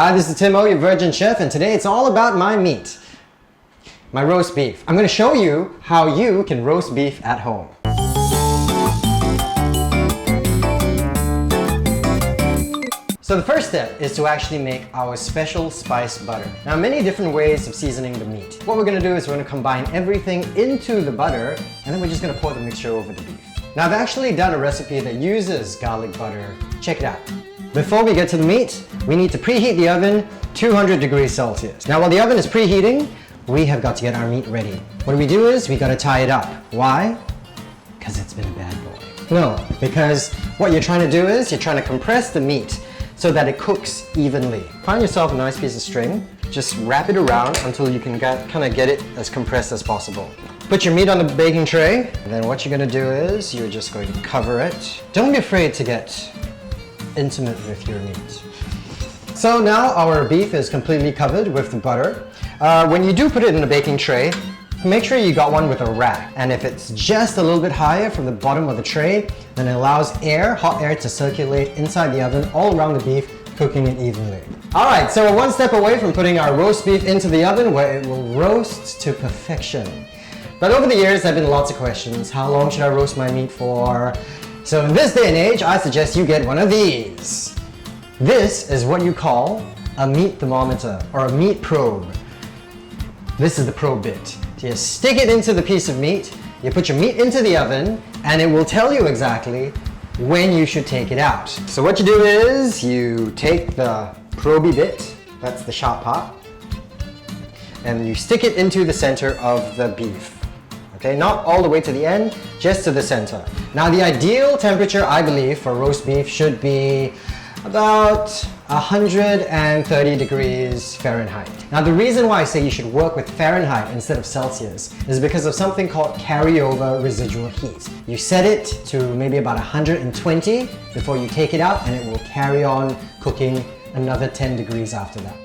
Hi, this is Timo, your virgin chef, and today it's all about my meat. My roast beef. I'm going to show you how you can roast beef at home. So the first step is to actually make our special spice butter. Now, many different ways of seasoning the meat. What we're going to do is we're going to combine everything into the butter, and then we're just going to pour the mixture over the beef. Now, I've actually done a recipe that uses garlic butter. Check it out. Before we get to the meat, we need to preheat the oven 200 degrees Celsius. Now, while the oven is preheating, we have got to get our meat ready. What we do is we got to tie it up. Why? Because it's been a bad boy. No, because what you're trying to do is you're trying to compress the meat so that it cooks evenly. Find yourself a nice piece of string, just wrap it around until you can kind of get it as compressed as possible. Put your meat on the baking tray, and then what you're going to do is you're just going to cover it. Don't be afraid to get intimate with your meat. So now our beef is completely covered with the butter. When you do put it in a baking tray, make sure you got one with a rack. And if it's just a little bit higher from the bottom of the tray, then it allows air, hot air, to circulate inside the oven all around the beef, cooking it evenly. Alright, so we're one step away from putting our roast beef into the oven where it will roast to perfection. But over the years, there have been lots of questions. How long should I roast my meat for? So in this day and age, I suggest you get one of these. This is what you call a meat thermometer or a meat probe. This is the probe bit. You stick it into the piece of meat, you put your meat into the oven, and it will tell you exactly when you should take it out. So what you do is you take the probey bit, that's the sharp part, and you stick it into the center of the beef. Okay, not all the way to the end, just to the center. Now the ideal temperature, I believe, for roast beef should be about 130 degrees Fahrenheit. Now the reason why I say you should work with Fahrenheit instead of Celsius is because of something called carryover residual heat. You set it to maybe about 120 before you take it out, and it will carry on cooking another 10 degrees after that.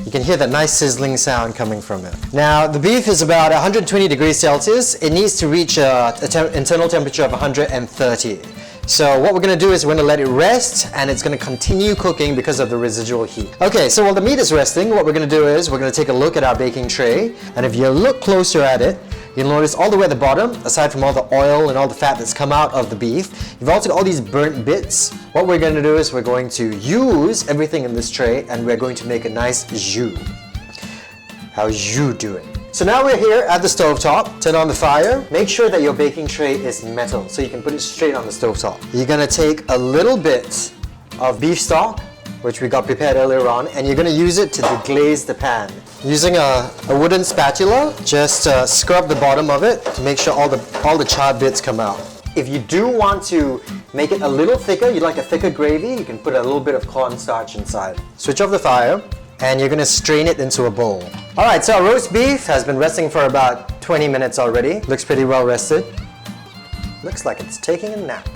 You can hear that nice sizzling sound coming from it. Now, the beef is about 120 degrees Celsius. It needs to reach an internal temperature of 130. So what we're going to do is we're going to let it rest, and it's going to continue cooking because of the residual heat. Okay, so while the meat is resting, what we're going to do is we're going to take a look at our baking tray, and if you look closer at it, you'll notice all the way at the bottom, aside from all the oil and all the fat that's come out of the beef, you've also got all these burnt bits. What we're going to do is we're going to use everything in this tray, and we're going to make a nice jus. How you do it. So now we're here at the stovetop. Turn on the fire. Make sure that your baking tray is metal so you can put it straight on the stovetop. You're going to take a little bit of beef stock, which we got prepared earlier on, and you're going to use it to deglaze the pan. Using a wooden spatula, just scrub the bottom of it to make sure all the charred bits come out. If you do want to make it a little thicker, you like a thicker gravy, you can put a little bit of cornstarch inside. Switch off the fire, and you're going to strain it into a bowl. Alright, so our roast beef has been resting for about 20 minutes already. Looks pretty well rested. Looks like it's taking a nap.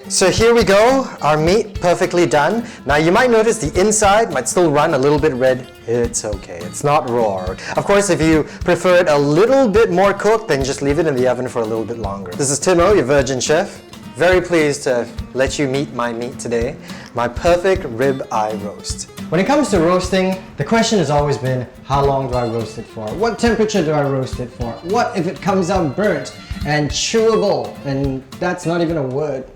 So here we go, our meat perfectly done. Now you might notice the inside might still run a little bit red. It's okay, it's not raw. Of course, if you prefer it a little bit more cooked, then just leave it in the oven for a little bit longer. This is Timo, your virgin chef. Very pleased to let you meet my meat today, my perfect rib eye roast. When it comes to roasting, the question has always been, how long do I roast it for? What temperature do I roast it for? What if it comes out burnt and chewable? And that's not even a word.